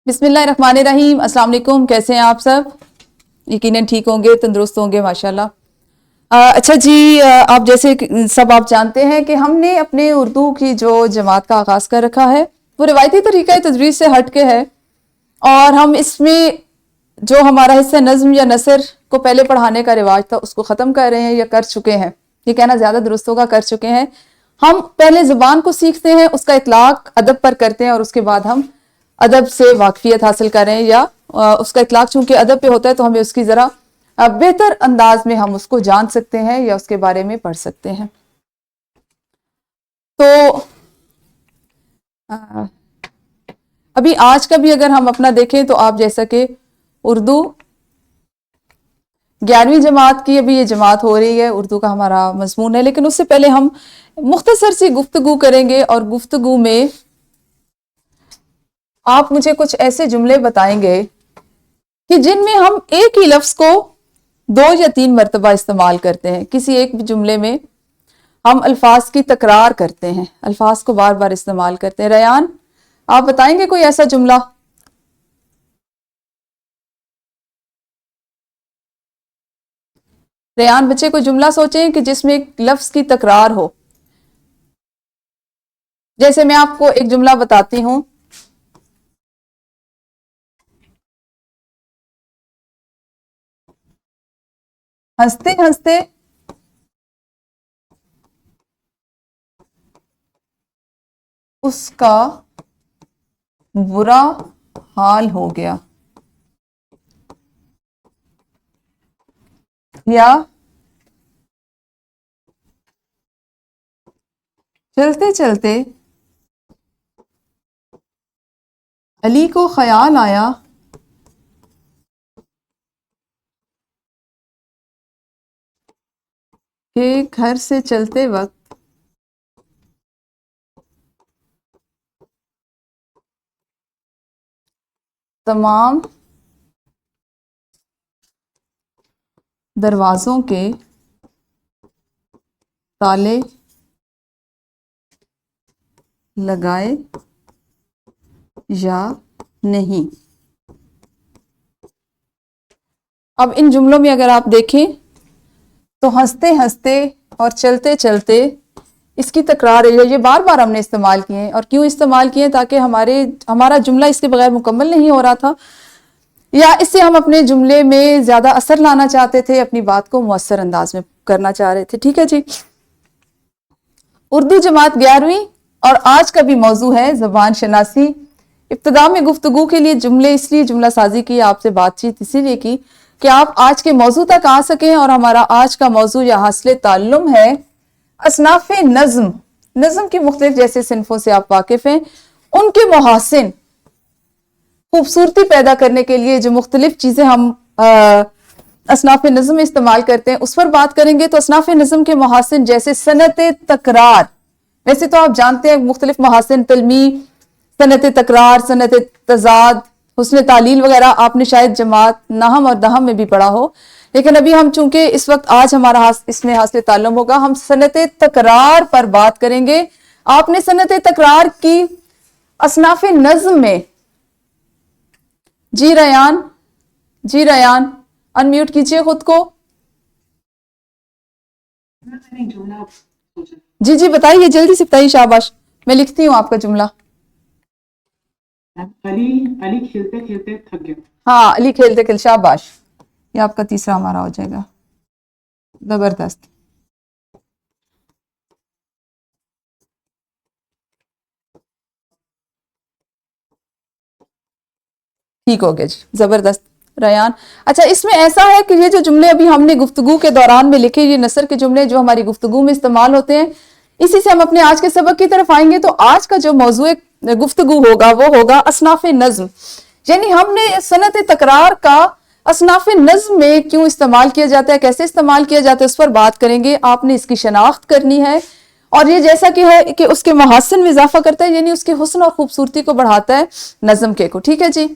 बिस्मिल्लाहिर्रहमानिर्रहीम। अस्सलाम वालेकुम। कैसे हैं आप सब? यकीनन ठीक होंगे, तंदुरुस्त होंगे माशाल्लाह। अच्छा जी, आप जैसे सब आप जानते हैं कि हमने अपने उर्दू की जो जमात का आगाज़ कर रखा है वो रिवायती तरीक़ा तदरीस से हट के है, और हम इसमें जो हमारा हिस्सा नज़्म या नसर को पहले पढ़ाने का रिवाज था उसको ख़त्म कर रहे हैं या कर चुके हैं, ये कहना ज़्यादा दुरुस्त होगा, कर चुके हैं। हम पहले ज़ुबान को सीखते हैं, उसका इतलाक़ अदब पर करते हैं, और उसके बाद हम अदब से वाकफियत हासिल करें, या उसका इतलाक़ चूंकि अदब पे होता है तो हमें उसकी ज़रा बेहतर अंदाज में हम उसको जान सकते हैं या उसके बारे में पढ़ सकते हैं। तो अभी आज का भी अगर हम अपना देखें तो आप जैसा कि उर्दू 11वीं जमात की अभी ये जमात हो रही है, उर्दू का हमारा मज़मून है, लेकिन उससे पहले हम मुख्तसर सी गुफ्तगू करेंगे, और गुफ्तगू में आप मुझे कुछ ऐसे जुमले बताएंगे कि जिनमें हम एक ही लफ्ज को 2 या 3 मरतबा इस्तेमाल करते हैं। किसी एक जुमले में हम अल्फाज की तकरार करते हैं, अल्फाज को बार बार इस्तेमाल करते हैं। रयान, आप बताएंगे कोई ऐसा जुमला? रयान बच्चे कोई जुमला सोचें कि जिसमें एक लफ्ज की तकरार हो। जैसे मैं आपको एक जुमला बताती हूं, हंसते हंसते उसका बुरा हाल हो गया, या चलते चलते अली को ख्याल आया कि घर से चलते वक्त तमाम दरवाजों के ताले लगाए या नहीं। अब इन जुमलों में अगर आप देखें तो हंसते हंसते और चलते चलते इसकी तकरार है, ये बार बार हमने इस्तेमाल किए हैं। और क्यों इस्तेमाल किए? ताकि हमारा जुमला इसके बगैर मुकम्मल नहीं हो रहा था, या इससे हम अपने जुमले में ज्यादा असर लाना चाहते थे, अपनी बात को मुअस्सर अंदाज में करना चाह रहे थे। ठीक है जी। उर्दू जमात 11वीं, और आज का भी मौजू है ज़बान शनासी। इब्तिदा में गुफ्तगू के लिए जुमले इसलिए जुमला साजी की, आपसे बातचीत इसीलिए की कि आप आज के मौजू तक आ सकें। और हमारा आज का मौजू या हासिल ताल्लुम है असनाफ नज़्म। नज़्म की मुख्तलिफ जैसे सिनफों से आप वाकिफ हैं, उनके मुहासिन खूबसूरती पैदा करने के लिए जो मुख्तलिफ चीजें हम असनाफ नज़्म में इस्तेमाल करते हैं उस पर बात करेंगे। तो असनाफ नज़्म के मुहासिन जैसे सनत तकरार, वैसे तो आप जानते हैं मुख्तलिफ मुहासिन तलमी, सनत तकरार, सनत तजाद, हुस्न तालील वगैरह आपने शायद जमात नहम और दहम में भी पढ़ा हो, लेकिन अभी हम चूंकि इस वक्त आज हमारा इसमें हासिल ताल्लुम होगा, हम सनत तकरार पर बात करेंगे। आपने सनत तकरार की असनाफ नज़्म में, जी रयान अनम्यूट कीजिए खुद को। जी बताइए, जल्दी से बताइए, शाबाश। मैं लिखती हूँ आपका जुमला। अली खेलते खेलते थक गया। हाँ, अली खेलते खेलते, शाबाश। ये आपका तीसरा हमारा हो जाएगा। जबरदस्त। ठीक हो गया जी, जबरदस्त रयान। अच्छा, इसमें ऐसा है कि ये जो जुमले अभी हमने गुफ्तगू के दौरान में लिखे, ये नसर के जुमले जो हमारी गुफ्तगू में इस्तेमाल होते हैं, इसी से हम अपने आज के सबक की तरफ आएंगे। तो आज का जो मौजू गुफ्तगू होगा वो होगा असनाफ नज़्म, यानी हमने सनत तकरार का असनाफ नज़्म में क्यों इस्तेमाल किया जाता है, कैसे इस्तेमाल किया जाता है, उस पर बात करेंगे। आपने इसकी शनाख्त करनी है, और ये जैसा कि है कि उसके महासन में इजाफा करता है, यानी उसके हुस्न और खूबसूरती को बढ़ाता है नज़्म के को। ठीक है जी।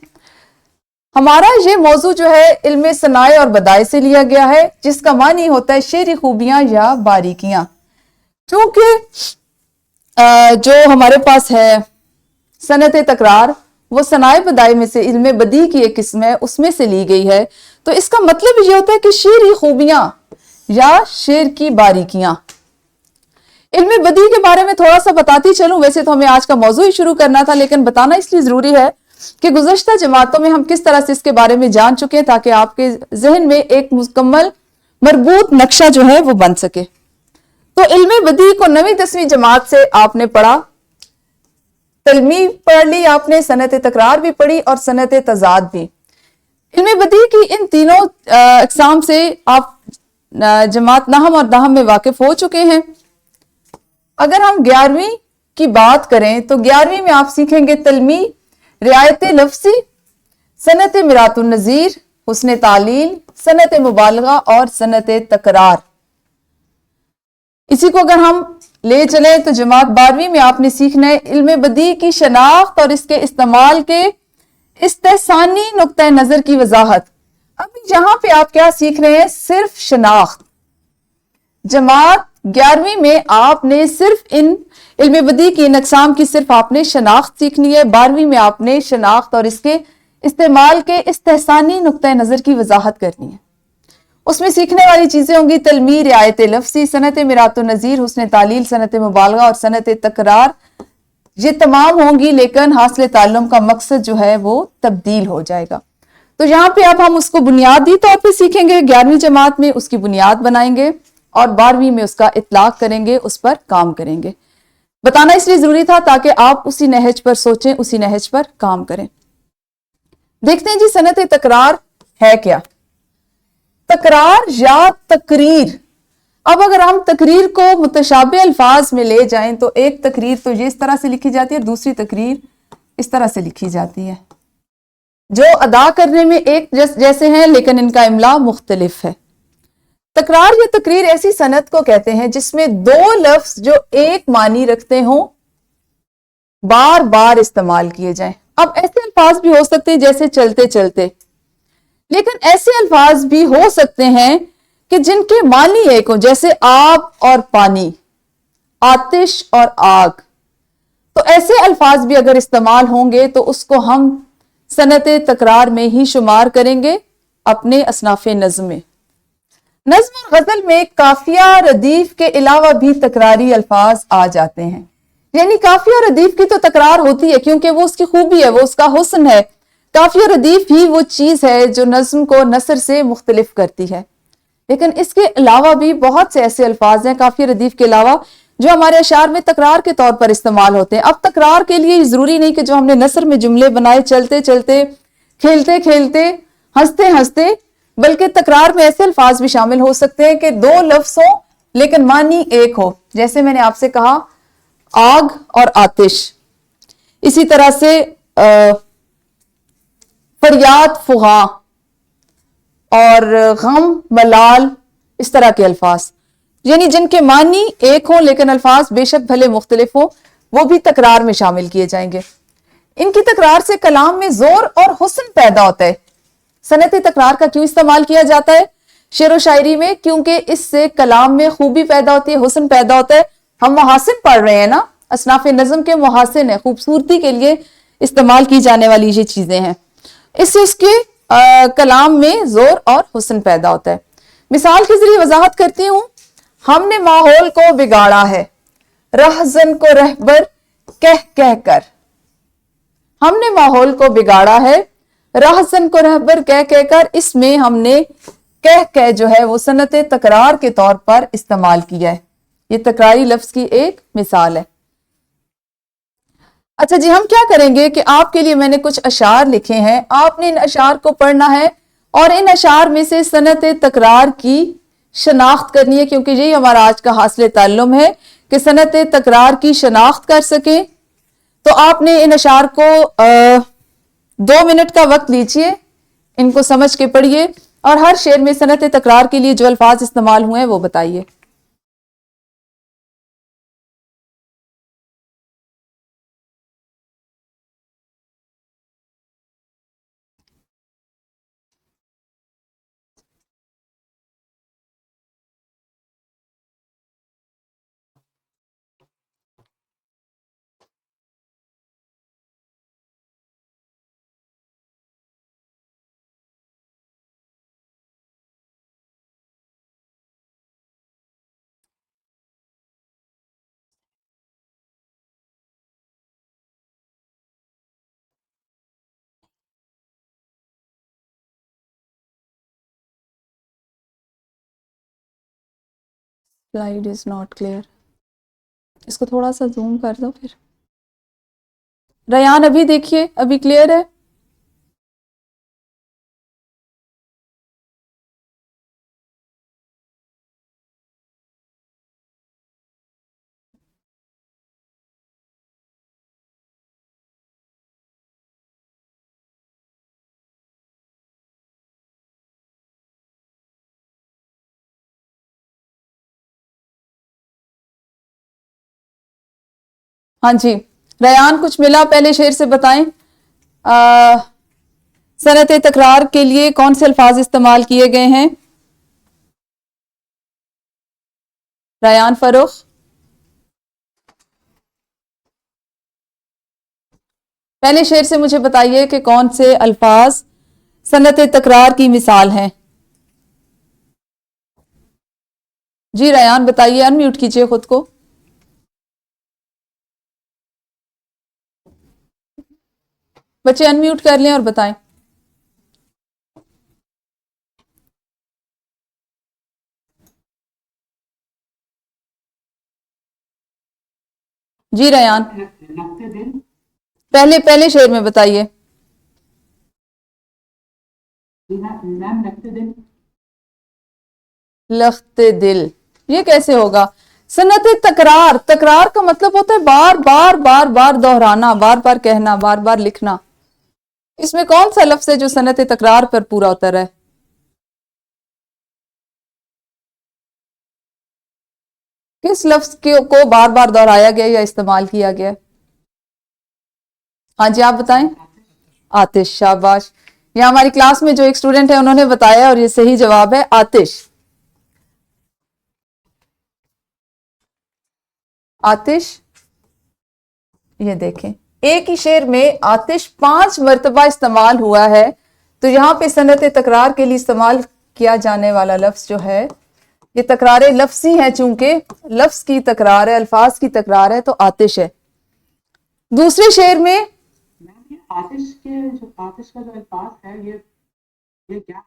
हमारा ये मौजू जो है इल्मे सनाए और बदाए से लिया गया है, जिसका मानी होता है शेरी खूबियां या बारीकियां। क्योंकि जो हमारे पास है सनत तकरार, وہ सनाए बदाई में से इल्म बदी की एक किस्म है, उसमें से ली गई है। तो इसका मतलब ये होता है कि शेरी खूबियां या शेर की बारीकियां। इल्म बदी के बारे में थोड़ा सा बताती चलूं, वैसे तो हमें आज का मौजू ही शुरू करना था, लेकिन बताना इसलिए जरूरी है कि गुज़श्ता जमातों में हम किस तरह से इसके बारे में जान चुके हैं, ताकि आपके जहन में एक मुकम्मल मरबूत नक्शा जो है वो बन सके। तो इल्म बदी को 9वीं 10वीं जमात से आपने पढ़ा, तलमी पढ़ ली आपने, सनत तकरार भी पढ़ी और सनत तजाद भी। इल्म बदी की इन तीनों अक़साम से आप जमात नहम और दहम में वाकिफ हो चुके हैं। अगर हम 11वीं की बात करें तो 11वीं में आप सीखेंगे तलमी, रियायत लफ्सी, सनत मिरातुन नज़ीर, हुस्न तालील, सनत मुबालगा और सनत तकरार। इसी को अगर हम ले चले तो जमात 12वीं में आपने सीखना है इल्म बदी की शनाख्त और इसके इस्तेमाल के इस्तेहसानी नुक्ता नजर की वजाहत। अब यहां पे आप क्या सीख रहे हैं? सिर्फ शनाख्त। जमात 11वीं में आपने सिर्फ इन इल्म बदी की इन अक़साम की सिर्फ आपने शनाख्त सीखनी है। 12वीं में आपने शनाख्त और इसके इस्तेमाल के इस्तेहसानी नुक्ता नजर की वजाहत करनी है। उसमें सीखने वाली चीजें होंगी तलमी, रियायत लफ्सी, सनत मिरातुन नज़ीर, हुस्न तालील, सनत मुबालगा और सनत तकरार। ये तमाम होंगी, लेकिन हासिल ताल्लुम का मकसद जो है वो तब्दील हो जाएगा। तो यहाँ पे अब हम उसको बुनियादी तौर पे सीखेंगे, 11वीं जमात में उसकी बुनियाद बनाएंगे और 12वीं में उसका इतलाक करेंगे, उस पर काम करेंगे। बताना इसलिए जरूरी था ताकि आप उसी नहज पर सोचें, उसी नहज पर काम करें। देखते हैं जी, सनत तकरार है क्या? तकरार या तकरीर। अब अगर हम तकरीर को मुतशाबे अल्फाज में ले जाएं तो एक तकरीर तो ये इस तरह से लिखी जाती है, दूसरी तकरीर इस तरह से लिखी जाती है, जो अदा करने में एक जैसे हैं लेकिन इनका इमला मुख्तलिफ है। तकरार या तकरीर ऐसी सनत को कहते हैं जिसमें दो लफ्ज जो एक मानी रखते हों बार बार इस्तेमाल किए जाएं। अब ऐसे अल्फाज भी हो सकते हैं जैसे चलते चलते, लेकिन ऐसे अल्फाज भी हो सकते हैं कि जिनके मानी एक हो, जैसे आब और पानी, आतिश और आग। तो ऐसे अल्फाज भी अगर इस्तेमाल होंगे तो उसको हम सनत तकरार में ही शुमार करेंगे अपने असनाफ नज़्म में। नज़्म और गजल में काफिया रदीफ के अलावा भी तकरारी अल्फाज आ जाते हैं। यानी काफिया रदीफ की तो तकरार होती है क्योंकि वो उसकी खूबी है, वो उसका हुस्न है। काफिया रदीफ ही वो चीज है जो नज़्म को नसर से मुख्तलिफ करती है। लेकिन इसके अलावा भी बहुत से ऐसे अल्फाज हैं काफिया रदीफ के अलावा जो हमारे अशार में तकरार के तौर पर इस्तेमाल होते हैं। अब तकरार के लिए जरूरी नहीं कि जो हमने नसर में जुमले बनाए चलते चलते, खेलते खेलते, हंसते हंसते, बल्कि तकरार में ऐसे अल्फाज भी शामिल हो सकते हैं कि दो लफ्ज हो लेकिन मानी एक हो। जैसे मैंने आपसे कहा आग और आतिश, इसी तरह से फरियाद फुगा और गम मलाल, इस तरह के अल्फाज, यानी जिनके मानी एक हो लेकिन अल्फाज बेशक भले मुख्तलिफ हो, वो भी तकरार में शामिल किए जाएंगे। इनकी तकरार से कलाम में जोर और हुस्न पैदा होता है। सनत तकरार का क्यों इस्तेमाल किया जाता है शेर व शायरी में? क्योंकि इससे कलाम में खूबी पैदा होती है, हुस्न पैदा होता है। हम मुहासिन पढ़ रहे हैं ना, असनाफ नज़्म के मुहासिन है, खूबसूरती के लिए इस्तेमाल की जाने वाली ये चीजें हैं। इससे उसके कलाम में जोर और हुस्न पैदा होता है। मिसाल के जरिए वजाहत करती हूं, हमने माहौल को बिगाड़ा है रहजन को रहबर कह कह कर। हमने माहौल को बिगाड़ा है रहजन को रहबर कह कह कर, इसमें हमने कह कह जो है वो सनत तकरार के तौर पर इस्तेमाल किया है। ये तकरारी लफ्ज की एक मिसाल है। अच्छा जी, हम क्या करेंगे कि आपके लिए मैंने कुछ अशार लिखे हैं, आपने इन अशार को पढ़ना है और इन अशार में से सनत तकरार की शनाख्त करनी है, क्योंकि यही हमारा आज का हासिल ताल्लुम है कि सनत तकरार की शनाख्त कर सकें। तो आपने इन अशार को 2 मिनट का वक्त लीजिए, इनको समझ के पढ़िए और हर शेर में सनत तकरार के लिए जो अल्फाज इस्तेमाल हुए हैं वो बताइए। Slide is not clear. इसको थोड़ा सा जूम कर दो फिर. रयान अभी देखिए, अभी क्लियर है. हाँ जी, रयान कुछ मिला पहले शेर से बताएं. सनत तकरार के लिए कौन से अल्फाज इस्तेमाल किए गए हैं? रयान फरोख. पहले शेर से मुझे बताइए कि कौन से अल्फाज सनत तकरार की मिसाल हैं. जी रयान बताइए, अनम्यूट कीजिए खुद को. बच्चे अनम्यूट कर लें और बताएं. जी रयान, लगते दिन पहले पहले शेर में बताइए. मैम लगते दिन लख्ते दिल, ये कैसे होगा? सनत तकरार, तकरार का मतलब होता है बार बार बार बार दोहराना, बार बार कहना, बार बार लिखना. इसमें कौन सा लफ्ज है जो सनत तकरार पर पूरा उतर है? किस लफ्ज को बार बार दोहराया गया या इस्तेमाल किया गया? हाँ जी आप बताएं. आतिश, शाबाश. ये हमारी क्लास में जो एक स्टूडेंट है उन्होंने बताया और ये सही जवाब है, आतिश. आतिश, ये देखें, एक ही शेर में आतिश 5 मरतबा इस्तेमाल हुआ है. तो यहां पे सनत तकरार के लिए इस्तेमाल किया जाने वाला लफ्ज जो है, ये तकरारें लफ्जी हैं, चूंकि लफ्ज की तकरार है, अल्फाज की तकरार है, तो आतिश है. दूसरे शेर में मैम ये आतिश का जो अल्फाज है ये क्या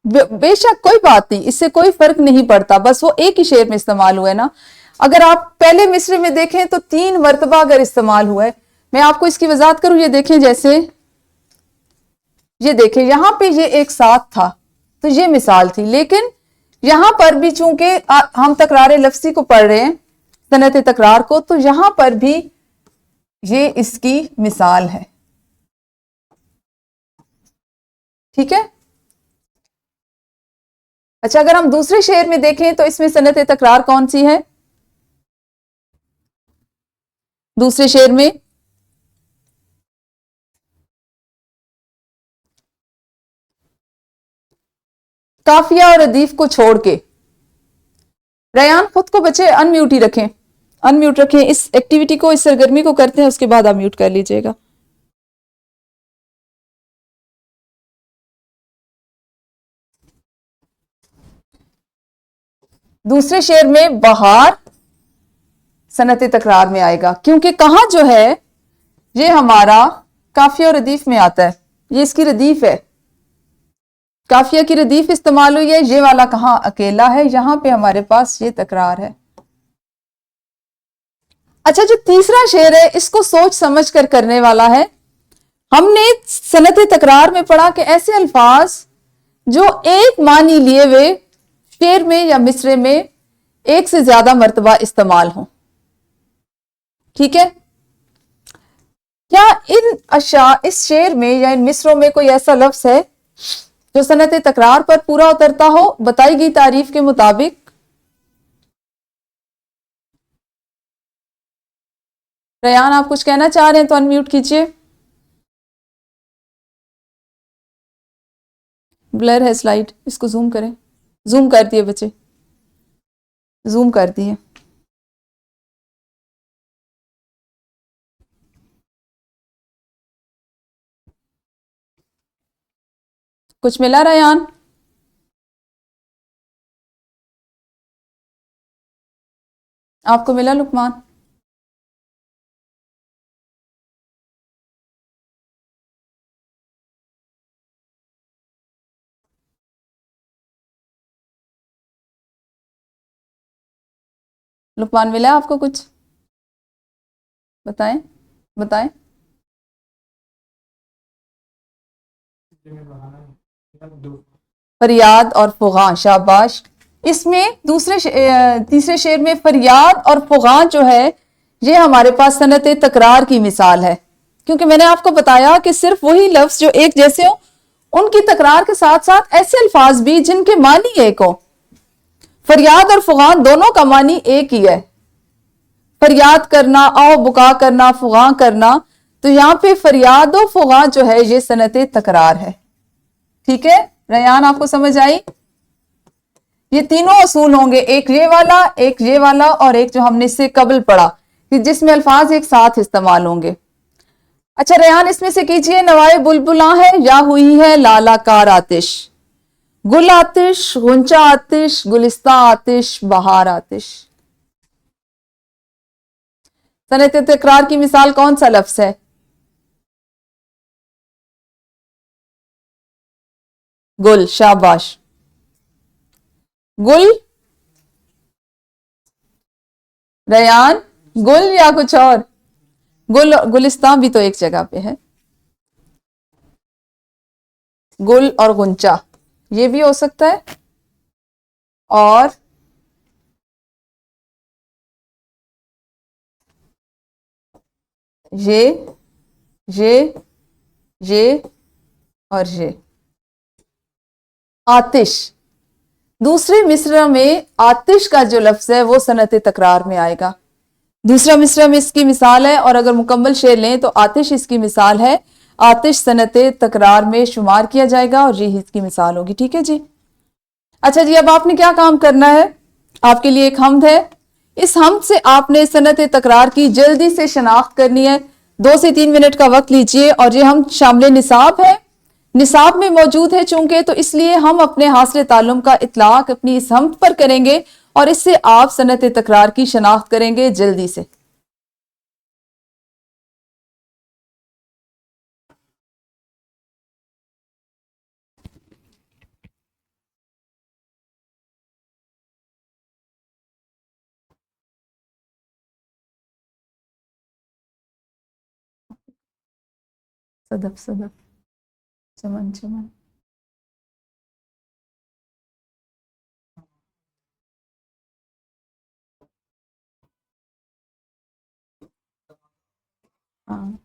बेशक कोई बात नहीं, इससे कोई फर्क नहीं पड़ता, बस वो एक ही शेर में इस्तेमाल हुआ है ना. अगर आप पहले मिसरे में देखें तो 3 मरतबा अगर इस्तेमाल हुआ है. मैं आपको इसकी वजाहत करूं, ये देखें, जैसे ये देखें यहां पे ये एक साथ था तो ये मिसाल थी, लेकिन यहां पर भी चूंकि हम तकरार लफ्जी को पढ़ रहे हैं, सनत तकरार को, तो यहां पर भी ये इसकी मिसाल है. ठीक है. अच्छा, अगर हम दूसरे शेर में देखें तो इसमें सनत तकरार कौन सी है? दूसरे शेर में काफिया और अदीफ को छोड़ के. रयान खुद को बच्चे अनम्यूट ही रखें, अनम्यूट रखें. इस एक्टिविटी को, इस सरगर्मी को करते हैं, उसके बाद आप म्यूट कर लीजिएगा. दूसरे शेर में बहार सनत तकरार में आएगा, क्योंकि कहां जो है ये हमारा काफिया और रदीफ में आता है, ये इसकी रदीफ है. काफिया की रदीफ इस्तेमाल हुई है, ये वाला कहां अकेला है, यहां पे हमारे पास ये तकरार है. अच्छा, जो तीसरा शेर है इसको सोच समझ कर करने वाला है. हमने सनत तकरार में पढ़ा कि ऐसे अल्फाज जो एक मानी लिए हुए शेर में या मिसरे में एक से ज्यादा मर्तबा इस्तेमाल हो. ठीक है. क्या इस शेर में या इन मिसरों में कोई ऐसा लफ्ज है जो सनत तकरार पर पूरा उतरता हो बताई गई तारीफ के मुताबिक? रयान आप कुछ कहना चाह रहे हैं तो अनम्यूट कीजिए. ब्लर है स्लाइड, इसको जूम करें. जूम कर दिए बच्चे, जूम कर दिए. कुछ मिला रयान? आपको मिला लुकमान? लुकमान मिला आपको कुछ? बताएं बताएं। फरियाद और फुगां, शाबाश। इसमें तीसरे शेर में फरियाद और फुगां जो है ये हमारे पास सनत तकरार की मिसाल है, क्योंकि मैंने आपको बताया कि सिर्फ वही लफ्ज जो एक जैसे हो उनकी तकरार के साथ साथ ऐसे अल्फाज भी जिनके मानी एक हो। फरियाद और फुगां दोनों का मानी एक ही है। फरियाद करना, आओ बुका करना, फुगां करना, तो यहाँ पे फरियाद और फुगां जो है ये सनत तकरार है। ठीक है रयान, आपको समझ आई? ये तीनों असूल होंगे, एक ये वाला, एक ये वाला और एक जो हमने इससे कबल पढ़ा कि जिसमें अल्फाज एक साथ इस्तेमाल होंगे। अच्छा रयान, इसमें से कीजिए नवाए बुलबुला है या हुई है लालाकार आतिश। गुल आतिश, गुंचा आतिश, गुलिस्ता आतिश, बहार आतिश। सनत तकरार की मिसाल कौन सा लफ्ज है? गुल, शाबाश। गुल, रयान, गुल या कुछ और? गुल, गुलिस्तान भी तो एक जगह पे है। गुल और गुंचा ये भी हो सकता है, और ये और ये। आतिश, दूसरे मिसरा में आतिश का जो लफ्ज है वो सनत तकरार में आएगा। दूसरा मिसरा में इसकी मिसाल है, और अगर मुकम्मल शेर लें तो आतिश इसकी मिसाल है। आतिश सनत तकरार में शुमार किया जाएगा और यही इसकी मिसाल होगी। ठीक है जी। अच्छा जी, अब आपने क्या काम करना है, आपके लिए एक हम्द है। इस हम्द से आपने सनत तकरार की जल्दी से शनाख्त करनी है। 2 से 3 मिनट का वक्त लीजिए, और ये हम शामिल निसाब है, निसाब में मौजूद है चूंकि, तो इसलिए हम अपने हासिल ताल्लुम का इतलाक अपनी इस हम्द पर करेंगे और इससे आप सनत तकरार की शनाख्त करेंगे जल्दी से। सदफ सदफ, चमन चमन। हाँ,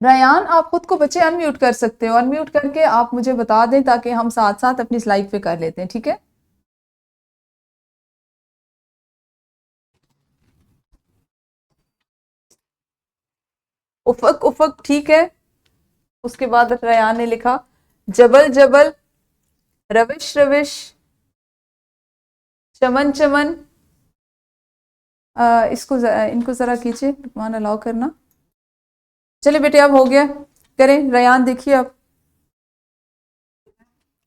रयान, आप खुद को बच्चे अनम्यूट कर सकते हो। अनम्यूट करके आप मुझे बता दें ताकि हम साथ साथ अपनी स्लाइड पे कर लेते हैं। ठीक है? उफक, उफक ठीक है। उसके बाद रयान ने लिखा जबल जबल, रविश रविश, चमन चमन। इनको जरा कीजिए, मान अलाउ करना। चलिए बेटे, अब हो गया, करें। रयान देखिए अब।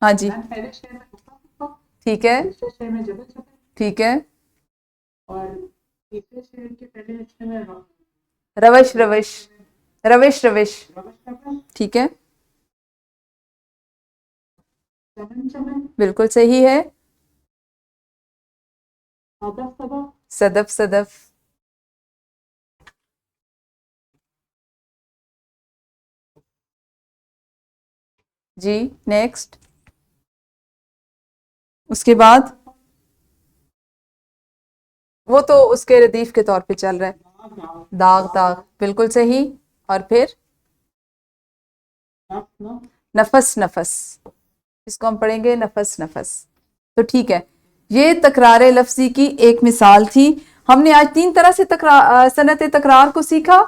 हाँ जी, पहले शेर में उफक, ठीक है, दूसरे शेर में जबल जबल, ठीक है। और तीसरे शेर के पहले हिस्से में रविश रविश, रविश रविश, रविश, ठीक है, चमन चमन, बिल्कुल सही है। सदफ सदफ, सदफ सदफ, जी। नेक्स्ट, उसके बाद वो तो उसके रदीफ के तौर पे चल रहा है। दाग दाग, बिल्कुल सही। और फिर नफस नफस, इसको हम पढ़ेंगे नफस नफस। तो ठीक है, ये तकरार लफ्जी की एक मिसाल थी। हमने आज 3 तरह से सनत तकरार को सीखा।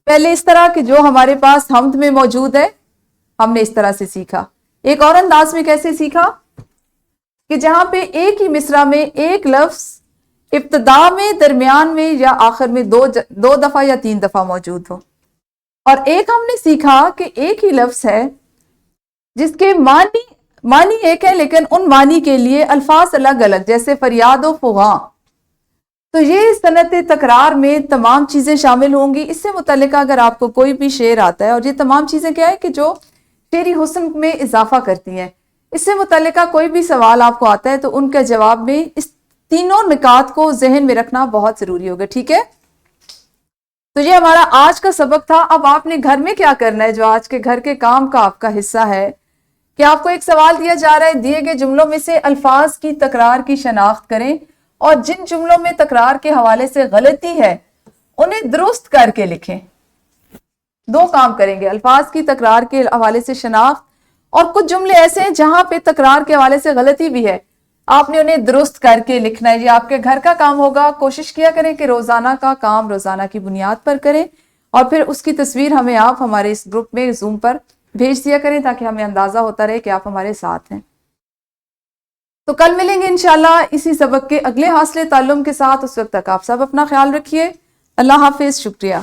पहले इस तरह कि जो हमारे पास हम्द में मौजूद है, हमने इस तरह से सीखा। एक और अंदाज में कैसे सीखा कि जहां पे एक ही मिसरा में एक लफ्ज इब्तदा में, दरमियान में या आखिर में दो दफा या 3 दफा मौजूद हो। और एक हमने सीखा कि एक ही लफ्ज है जिसके मानी एक है, लेकिन उन मानी के लिए अल्फाज अलग अलग, जैसे फरियाद व फुगां। تو یہ صنعت تکرار میں تمام چیزیں شامل ہوں گی. اس سے متعلقہ اگر آپ کو کوئی بھی شعر آتا ہے، اور یہ تمام چیزیں کیا ہے کہ جو شعری حسن میں اضافہ کرتی ہیں، اس سے متعلقہ کوئی بھی سوال آپ کو آتا ہے تو ان کے جواب میں اس تینوں نکات کو ذہن میں رکھنا بہت ضروری ہوگا. ٹھیک ہے، تو یہ ہمارا آج کا سبق تھا. اب آپ نے گھر میں کیا کرنا ہے، جو آج کے گھر کے کام کا آپ کا حصہ ہے، کہ آپ کو ایک سوال دیا جا رہا ہے، دیے گئے جملوں میں سے الفاظ کی تکرار کی شناخت کریں، اور جن جملوں میں تکرار کے حوالے سے غلطی ہے انہیں درست کر کے لکھیں. دو کام کریں گے، الفاظ کی تکرار کے حوالے سے شناخت، اور کچھ جملے ایسے ہیں جہاں پہ تکرار کے حوالے سے غلطی بھی ہے، آپ نے انہیں درست کر کے لکھنا ہے. یہ آپ کے گھر کا کام ہوگا. کوشش کیا کریں کہ روزانہ کا کام روزانہ کی بنیاد پر کریں، اور پھر اس کی تصویر ہمیں آپ ہمارے اس گروپ میں زوم پر بھیج دیا کریں تاکہ ہمیں اندازہ ہوتا رہے کہ آپ ہمارے ساتھ ہیں. تو کل ملیں گے انشاءاللہ اسی سبق کے اگلے حاصل تعلم کے ساتھ. اس وقت تک آپ سب اپنا خیال رکھیے. اللہ حافظ. شکریہ.